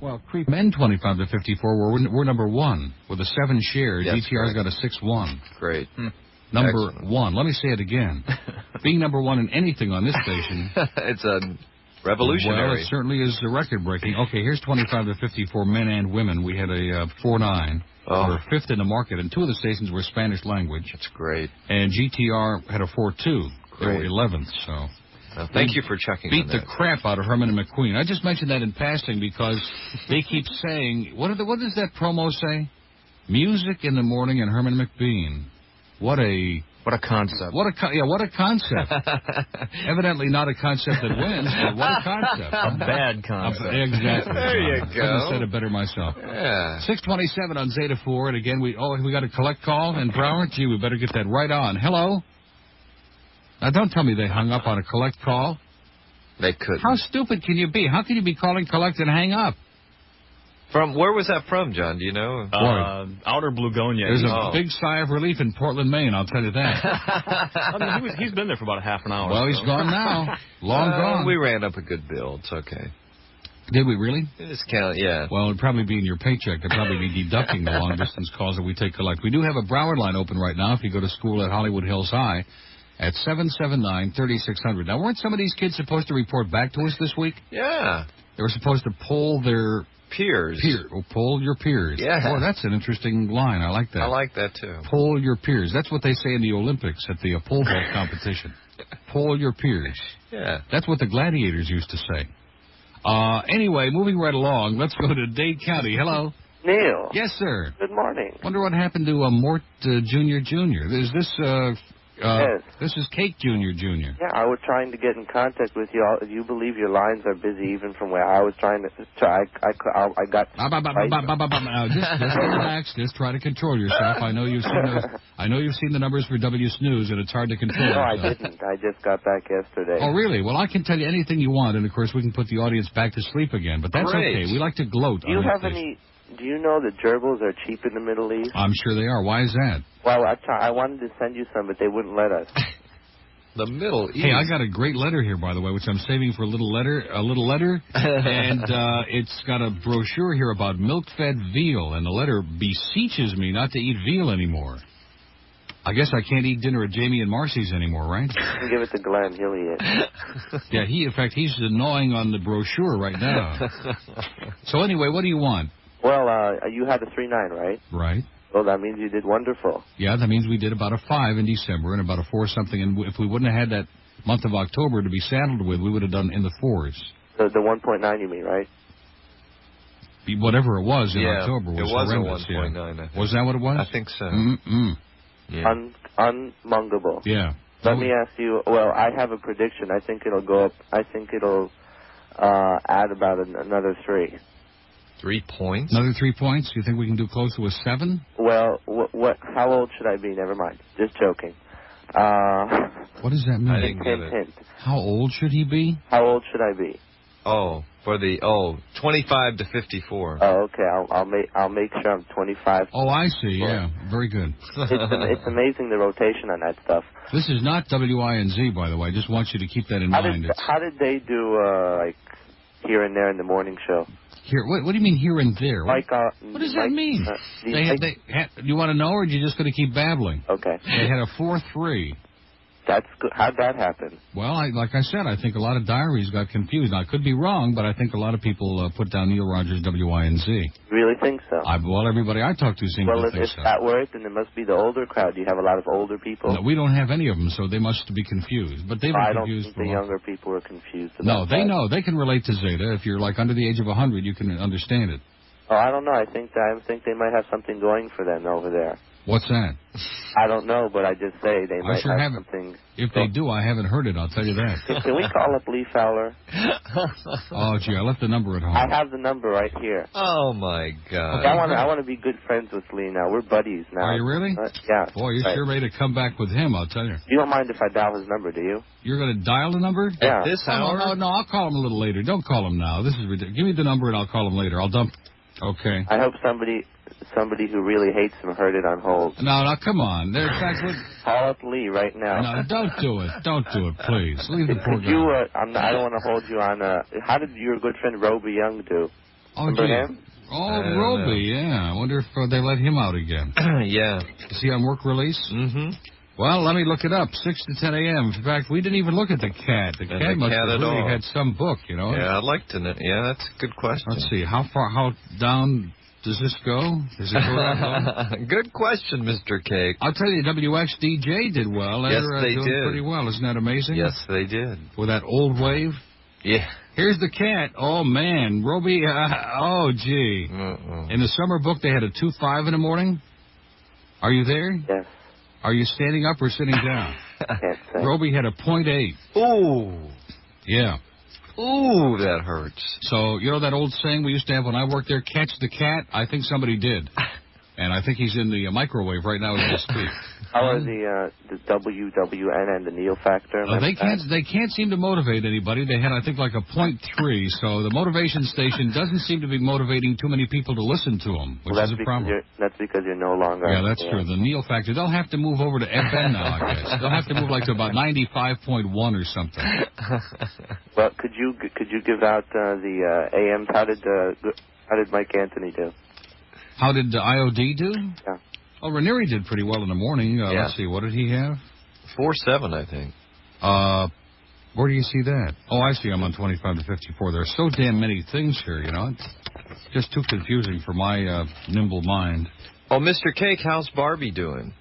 Well, creep men 25 to 54, we're number 1 with a 7 share. Yes, GTR's correct. got a 6-1. Great. Number Excellent. 1. Let me say it again. Being number 1 in anything on this station. It's a revolutionary. Well, it certainly is record-breaking. Okay, here's 25 to 54 men and women. We had a 4-9. We're 5th in the market, and 2 of the stations were Spanish language. That's great. And GTR had a 4-2. They were 11th, so... Well, thank you for checking Beat on the that. crap out of Herman and McQueen. I just mentioned that in passing because they keep saying, what does that promo say? Music in the morning and Herman McBean. What a concept. What a concept. Evidently not a concept that wins, but what a concept. A bad concept. Exactly. There you Couldn't go. have said it better myself. Yeah. 627 on Zeta 4, and again, we got a collect call in Broward. Gee, we better get that right on. Hello? Now, don't tell me they hung up on a collect call. They couldn't. How stupid can you be? How can you be calling collect and hang up? From where was that from, John? Do you know? Outer Blugonia. There's a big sigh of relief in Portland, Maine, I'll tell you that. I mean, he's been there for about a half an hour. Well, he's gone now. Long gone. We ran up a good bill. It's okay. Did we really? Just count, yeah. Well, it'd probably be in your paycheck. They'd probably be deducting the long-distance calls that we take collect. We do have a Broward line open right now if you go to school at Hollywood Hills High at 779-3600. Now, weren't some of these kids supposed to report back to us this week? Yeah. They were supposed to poll their... Peers. Poll your peers. Yeah. Boy, that's an interesting line. I like that. I like that, too. Poll your peers. That's what they say in the Olympics at the pole vault competition. Poll your peers. Yeah. That's what the gladiators used to say. Anyway, moving right along, let's go to Dade County. Hello. Neil. Yes, sir. Good morning. Wonder what happened to Mort Jr. Is this Yes. This is Cake Jr. Jr. Yeah, I was trying to get in contact with you. You believe your lines are busy even from where I was trying to... I got... Just relax. Just try to control yourself. I know you've seen the numbers for W Snooze, and it's hard to control No, yourself. I didn't. I just got back yesterday. Oh, really? Well, I can tell you anything you want, and, of course, we can put the audience back to sleep again. But that's Great. okay. We like to gloat. Do you know that gerbils are cheap in the Middle East? I'm sure they are. Why is that? Well, I wanted to send you some, but they wouldn't let us. The Middle East. Hey, I got a great letter here, by the way, which I'm saving for a little letter, and it's got a brochure here about milk-fed veal, and the letter beseeches me not to eat veal anymore. I guess I can't eat dinner at Jamie and Marcy's anymore, right? You can give it to Glenn. He'll eat it. Yeah, in fact, he's gnawing on the brochure right now. So anyway, what do you want? Well, you had a 3.9, right? Right. Well, that means you did wonderful. Yeah, that means we did about a 5 in December and about a 4-something. And if we wouldn't have had that month of October to be saddled with, we would have done in the 4s. The 1.9 you mean, right? Whatever it was in October was horrendous. It was a 1.9, I think. Was that what it was? I think so. Mm-mm. Yeah. Unmungable. Yeah. Let me ask you, well, I have a prediction. I think it'll go up. I think it'll add about another 3. 3 points? Another 3 points? You think we can do close to a 7? Well, how old should I be? Never mind. Just joking. What does that mean? I didn't get it. Hint. How old should he be? How old should I be? Oh, 25 to 54. Oh, okay. I'll make sure I'm 25. Oh, I see. Yeah, very good. It's amazing the rotation on that stuff. This is not WINZ, by the way. I just want you to keep that in mind. How did they do like here and there in the morning show? Here, what do you mean here and there? Like, what does that mean? You want to know, or are you just going to keep babbling? Okay. They had a 4-3. That's good. How'd that happen? Well, like I said, I think a lot of diaries got confused. Now, I could be wrong, but I think a lot of people put down Neil Rogers WINZ. Really think so? Well, everybody I talk to seems to think so. Well, if that worked, then it must be the older crowd. You have a lot of older people. No, we don't have any of them, so they must be confused. But they've been confused for a I don't think the while. younger people are confused about No, they that. know. They can relate to Zeta. If you're like under the age of 100, you can understand it. Oh, I don't know. I think they might have something going for them over there. What's that? I don't know, but I just say they might have something. If they do, I haven't heard it, I'll tell you that. Can we call up Lee Fowler? Oh, gee, I left the number at home. I have the number right here. Oh, my God. I want to be good friends with Lee now. We're buddies now. Are you really? Yeah. Boy, you're sure ready to come back with him, I'll tell you. You don't mind if I dial his number, do you? You're going to dial the number? Yeah. At this hour? No, I'll call him a little later. Don't call him now. This is ridiculous. Give me the number and I'll call him later. I'll dump. Okay. I hope somebody who really hates him heard it on hold. No, come on. Call up Lee right now. No, don't do it. Don't do it, please. Leave the poor guy. I don't want to hold you on. How did your good friend Roby Young do? Oh, Remember gee. him? Oh, Roby, yeah. I wonder if they let him out again. Yeah. Is he on work release? Mm-hmm. Well, let me look it up. 6 to 10 a.m. In fact, we didn't even look at the cat. The cat must have really had some book, you know? Yeah, I'd like to know. Yeah, that's a good question. Let's see. How down does this go? Does it go that low? Good question, Mr. Cake. I'll tell you, WHDJ did well. Yes, They're they doing did. pretty well. Isn't that amazing? Yes, they did. With that old wave. Yeah. Here's the cat. Oh, man. Roby, oh, gee. In the summer book, they had a 2.5 in the morning. Are you there? Yes. Are you standing up or sitting down? Can't say. Roby had a 0.8. Ooh. Yeah. Ooh, that hurts. So, you know that old saying we used to have when I worked there, catch the cat? I think somebody did. And I think he's in the microwave right now as we speak. How are the WWN and the Neil Factor? They can't seem to motivate anybody. They had, I think, like a 0.3, so the motivation station doesn't seem to be motivating too many people to listen to them, which is a problem. That's because you're no longer... Yeah, that's true. The Neil Factor. They'll have to move over to FM now, I guess. They'll have to move like to about 95.1 or something. Well, could you give out the AMs? How did Mike Anthony do? How did IOD do? Yeah. Oh, Ranieri did pretty well in the morning. Yeah. Let's see, what did he have? 4.7, I think. Where do you see that? Oh, I see. I'm on 25 to 54. There are so damn many things here, you know. It's just too confusing for my nimble mind. Oh, Mr. Cake, how's Barbie doing?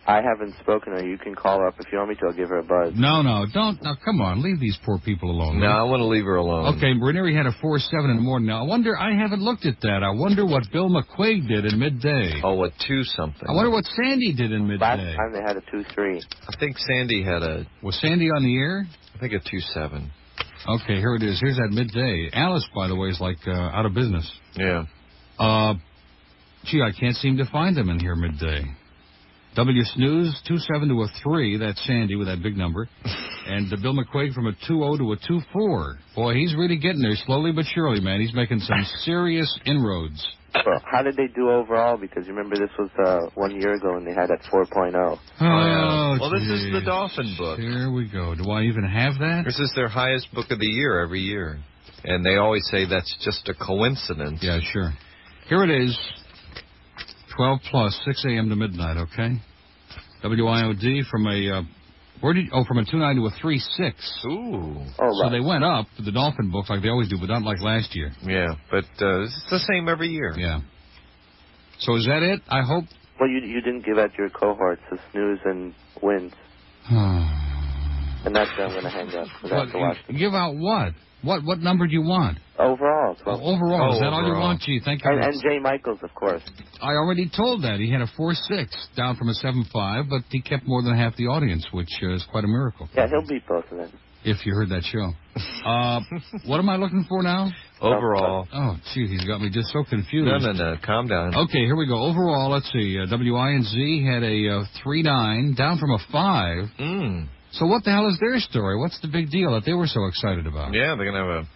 I haven't spoken to her. You can call her up if you want me to. I'll give her a buzz. No, don't. Now, come on. Leave these poor people alone. No, I want to leave her alone. Okay, Ranieri had a 4.7 in the morning. Now, I haven't looked at that. I wonder what Bill McQuaig did in midday. Oh, a 2-something. I wonder what Sandy did in midday. Last time they had a 2.3. I think Sandy had a... Was Sandy on the air? I think a 2.7. Okay, here it is. Here's that midday. Alice, by the way, is like out of business. Yeah. Gee, I can't seem to find them in here midday. W Snooze, 2.7 to a 3. That's Sandy with that big number. And Bill McQuaig from a 2.0 to a 2.4. Boy, he's really getting there slowly but surely, man. He's making some serious inroads. Well, how did they do overall? Because you remember this was 1 year ago and they had that 4.0. Oh, yeah. Well, this is the Dolphin book. Here we go. Do I even have that? This is their highest book of the year every year. And they always say that's just a coincidence. Yeah, sure. Here it is. 12 plus, 6 a.m. to midnight, okay? WIOD from a, from a 2.9 to a 3.6. Ooh. Oh, so they went up for the Dolphin book like they always do, but not like last year. Yeah, but it's the same every year. Yeah. So is that it, I hope? Well, you didn't give out your cohorts, the Snooze and WINZ. And that's where I'm going to hang up. I have to watch them. Give out what? What number do you want? Overall. Overall. Is that all you want? Gee, thank you. And Jay Michaels, of course. I already told that. He had a 4.6, down from a 7.5, but he kept more than half the audience, which is quite a miracle. Yeah, he'll beat both of them. If you heard that show. What am I looking for now? Overall. Oh, gee, he's got me just so confused. No. Calm down. Okay, here we go. Overall, let's see. WINZ had a 3.9, down from a 5. So what the hell is their story? What's the big deal that they were so excited about? Yeah, they're going to have a...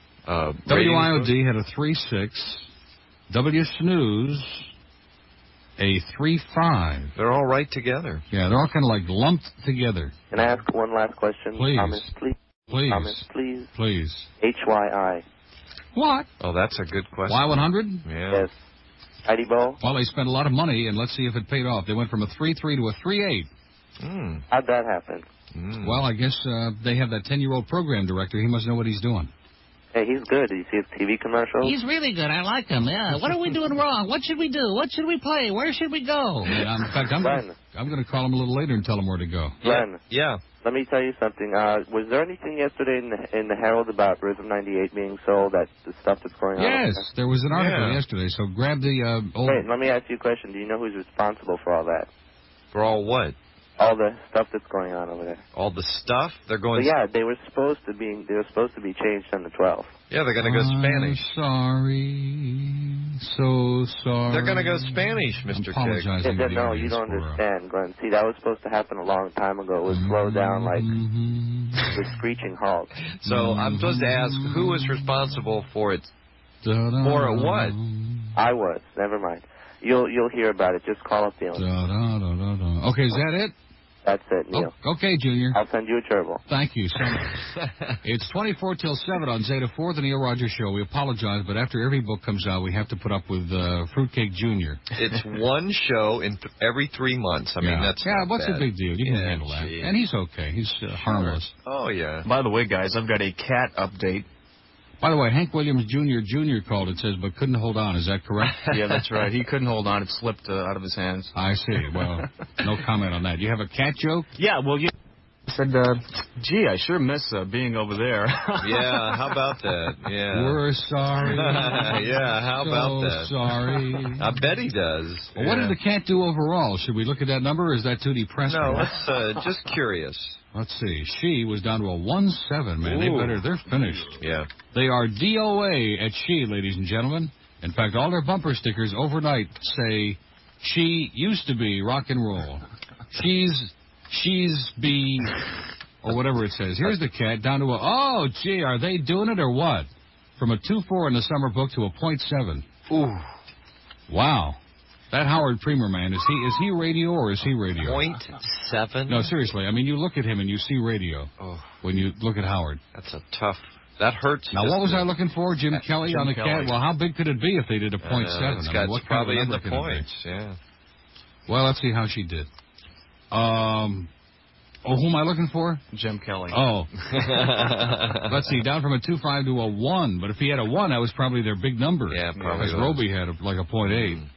WIOD had a 3.6. W Snooze, a 3.5. They're all right together. Yeah, they're all kind of like lumped together. Can I ask one last question? Please. Comments, please. Please. Comments, please. Please. HYI. What? Oh, that's a good question. Y100? Yeah. Yes. Heidi Bo? Well, they spent a lot of money, and let's see if it paid off. They went from a 3.3 to a 3.8. How'd that happen? Well, I guess they have that 10-year-old program director. He must know what he's doing. Hey, he's good. Did you see his TV commercials? He's really good. I like him, yeah. What are we doing wrong? What should we do? What should we play? Where should we go? Yeah, in fact, I'm going to call him a little later and tell him where to go. Glenn. Yeah. Let me tell you something. Was there anything yesterday in the Herald about Rhythm 98 being sold, the stuff that's going on? Yes, there was an article yesterday, so grab the old... Wait, let me ask you a question. Do you know who's responsible for all that? For all what? All the stuff that's going on over there. All the stuff? They're going... Well, yeah, they were supposed to be changed on the 12th. Yeah, they're going to go Spanish. Sorry. So sorry. They're going to go Spanish, Mr. Kick. No, you don't understand, Glenn. See, that was supposed to happen a long time ago. It was slowed down like the screeching halt. So I'm supposed to ask who was responsible for it. For what? I was. Never mind. You'll hear about it. Just call up the owner. Okay, is that it? That's it, Neil. Oh, okay, Junior. I'll send you a gerbil. Thank you so much. It's 24 till 7 on Zeta 4, the Neil Rogers Show. We apologize, but after every book comes out, we have to put up with Fruitcake Junior. It's one show in every 3 months. I mean, that's not what's bad. the big deal? You can handle that. And he's okay. He's harmless. Oh, yeah. By the way, guys, I've got a cat update. By the way, Hank Williams Jr. called, it said, but couldn't hold on. Is that correct? Yeah, that's right. He couldn't hold on. It slipped out of his hands. I see. Well, no comment on that. You have a cat joke? Yeah, well, you said, gee, I sure miss being over there. Yeah, how about that? Yeah. We're sorry. Yeah, how about that? Sorry. I bet he does. Well, what did the cat do overall? Should we look at that number, or is that too depressing? No, let's just curious. Let's see. She was down to a 1-7, man. Ooh. They're finished. Yeah. They are DOA at She, ladies and gentlemen. In fact, all their bumper stickers overnight say, she used to be rock and roll. She's be, or whatever it says. Here's the cat down to a, oh, gee, are they doing it or what? From a 2.4 in the summer book to a 0.7. Ooh. Wow. That Howard Premer man, is he radio or is he radio? 0.7? No, seriously. I mean, you look at him and you see radio when you look at Howard. That's a tough, that hurts. Now, what was I looking for? Jim Kelly on the cat? Well, how big could it be if they did a 0.7? It's probably in the points, yeah. Well, let's see how she did. Who am I looking for? Jim Kelly. Oh. Let's see, down from a 2.5 to a 1. But if he had a 1, that was probably their big number. Yeah, probably. Because Roby had like a 0.8.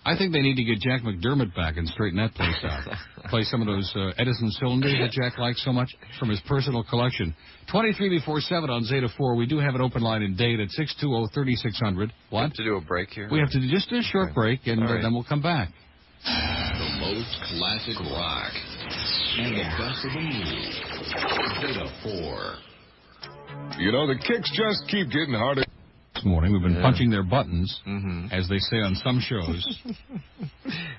I think they need to get Jack McDermott back and straighten that place out. Play some of those Edison cylinders that Jack likes so much from his personal collection. 23 before 7 on Zeta 4. We do have an open line in Dade at 620-3600. What? We have to do a break here? We have to do just a short break, and then we'll come back. The most classic rock and the best of the new. Zeta 4. You know, the kicks just keep getting harder. This morning we've been punching their buttons, as they say on some shows.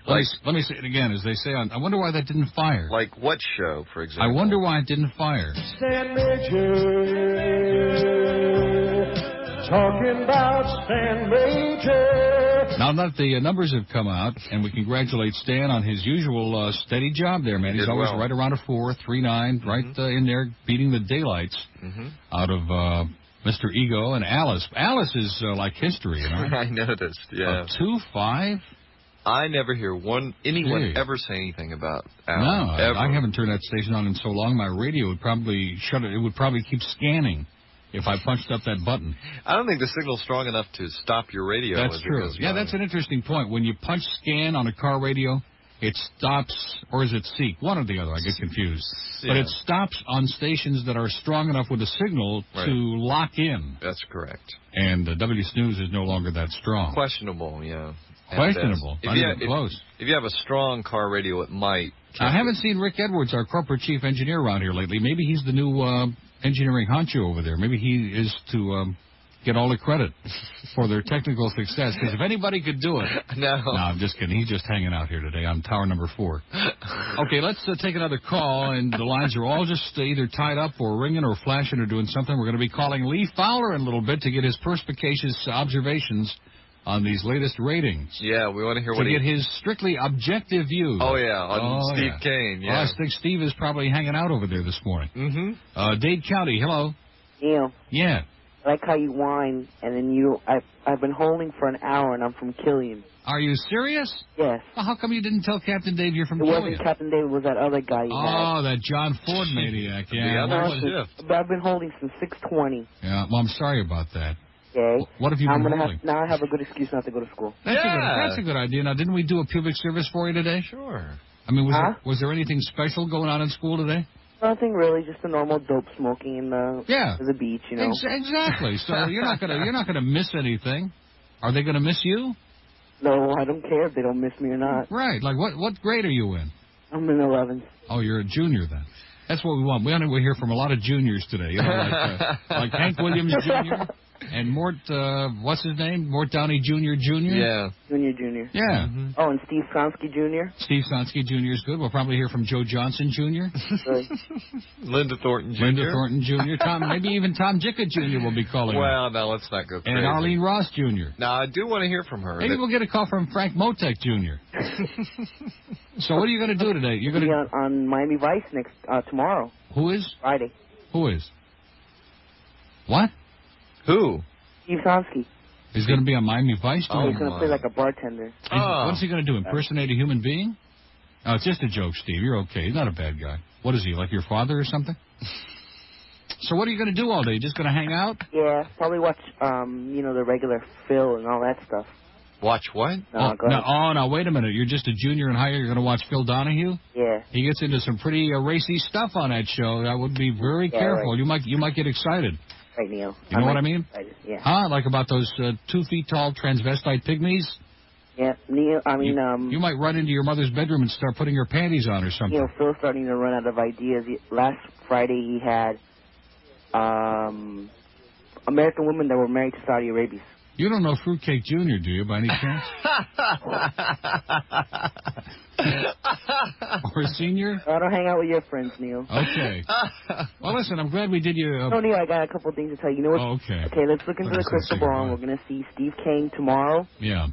Let me say it again, as they say on. I wonder why that didn't fire. Like what show, for example? I wonder why it didn't fire. Stan Major, talking about Stan Major. Now that the numbers have come out, and we congratulate Stan on his usual steady job there, man. He's always right around a 4, 3.9, right in there, beating the daylights out of Mr. Ego and Alice. Alice is like history, you know. I noticed, yeah. A 2.5? I never hear anyone ever say anything about Alice. No, ever. I haven't turned that station on in so long. My radio would probably shut it. It would probably keep scanning if I punched up that button. I don't think the signal's strong enough to stop your radio. That's true. Yeah, that's an interesting point. When you punch scan on a car radio, it stops, or is it seek? One or the other, I get confused. Yeah. But it stops on stations that are strong enough with a signal to lock in. That's correct. And W Snooze is no longer that strong. Questionable, yeah. Questionable. Not even close. If you have a strong car radio, it might. I haven't seen Rick Edwards, our corporate chief engineer, around here lately. Maybe he's the new engineering honcho over there. Maybe he is to get all the credit for their technical success. Because if anybody could do it... No, I'm just kidding. He's just hanging out here today on tower number 4. Okay, let's take another call. And the lines are all just either tied up or ringing or flashing or doing something. We're going to be calling Lee Fowler in a little bit to get his perspicacious observations on these latest ratings. Yeah, we want to hear what get his strictly objective views. Oh, yeah, on Steve Kane, yeah. Well, I think Steve is probably hanging out over there this morning. Dade County, hello. Neil. Yeah. I like how you whine, and then I've been holding for an hour, and I'm from Killian. Are you serious? Yes. Well, how come you didn't tell Captain Dave you're from Killian? It wasn't Captain Dave, it was that other guy you had. Oh, that John Ford maniac, yeah. But I've been holding since 6:20. Yeah, well, I'm sorry about that. Okay. What have you been holding? Now I have a good excuse not to go to school. That's a good idea. Now, didn't we do a pubic service for you today? Sure. I mean, was there anything special going on in school today? Nothing really, just the normal dope smoking in the beach, you know. Exactly. So you're not gonna miss anything. Are they gonna miss you? No, I don't care if they don't miss me or not. Right. Like what grade are you in? I'm in 11th. Oh, you're a junior then. That's what we want. We want to hear from a lot of juniors today. You know, like Hank Williams Jr. And Mort, what's his name? Mort Downey Jr. Jr.? Yeah. Jr. Yeah. Mm-hmm. Oh, and Steve Sonsky Jr. Steve Sonsky Jr. is good. We'll probably hear from Joe Johnson Jr. Good. Linda Thornton Jr. Linda Thornton Jr. Maybe even Tom Jicka Jr. will be calling. Well, now let's not go crazy. And Arlene Ross Jr. Now, I do want to hear from her. Maybe we'll get a call from Frank Motek Jr. So what are you going to do today? You're going Be to on Miami Vice tomorrow. Who is? Friday. Who is? What? Who? Steve Sonsky. He's going to be on Miami Vice? Oh, he's going to play like a bartender. What's he going to do? Impersonate a human being? Oh, it's just a joke, Steve. You're okay. He's not a bad guy. What is he, like your father or something? So what are you going to do all day? Just going to hang out? Yeah, probably watch, the regular Phil and all that stuff. Watch what? No, wait a minute. You're just a junior in high school. You're going to watch Phil Donahue? Yeah. He gets into some pretty racy stuff on that show. I would be very careful. Right. You might get excited. Right, Neil. You know what I mean? Yeah. Huh? Like about those 2 feet tall transvestite pygmies? Yeah, Neil, You might run into your mother's bedroom and start putting her panties on or something. Phil's starting to run out of ideas. Last Friday he had American women that were married to Saudi Arabians. You don't know Fruitcake Jr., do you, by any chance? Or a senior? I don't hang out with your friends, Neil. Okay. Well, listen, I'm glad we did you... No, Neil, I got a couple of things to tell you. You know what? Oh, okay. Okay, let's look into the crystal ball, and we're going to see Steve Kane tomorrow. Yeah.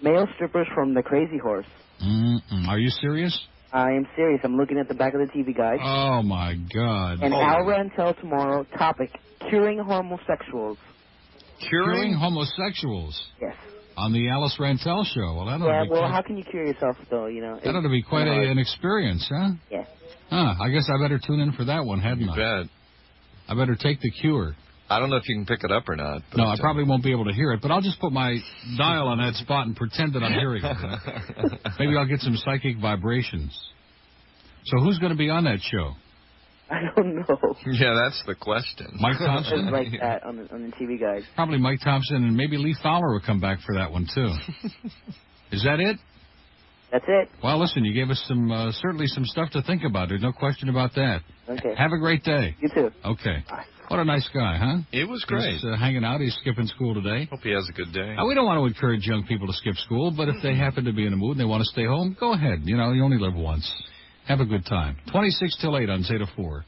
Male strippers from the Crazy Horse. Are you serious? I am serious. I'm looking at the back of the TV guide. Oh, my God. And Al Rantel tomorrow, topic, curing homosexuals. Curing homosexuals? Yes. On the Alice Rantel show. Well, how can you cure yourself, though, That ought to be quite an experience, huh? Yeah. Huh, I guess I better tune in for that one, hadn't I? You bet. I better take the cure. I don't know if you can pick it up or not. But no, I probably won't be able to hear it, but I'll just put my dial on that spot and pretend that I'm hearing it. Maybe I'll get some psychic vibrations. So who's going to be on that show? I don't know. Yeah, that's the question. Mike Thompson? Like that on the TV guide. Probably Mike Thompson, and maybe Lee Fowler will come back for that one, too. Is that it? That's it. Well, listen, you gave us certainly some stuff to think about. There's no question about that. Okay. Have a great day. You too. Okay. Bye. What a nice guy, huh? It was great. He's hanging out. He's skipping school today. Hope he has a good day. We don't want to encourage young people to skip school, but if they happen to be in a mood and they want to stay home, go ahead. You only live once. Have a good time. 26 till 8 on Zeta 4.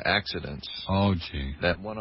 Accidents. Oh, gee. That one on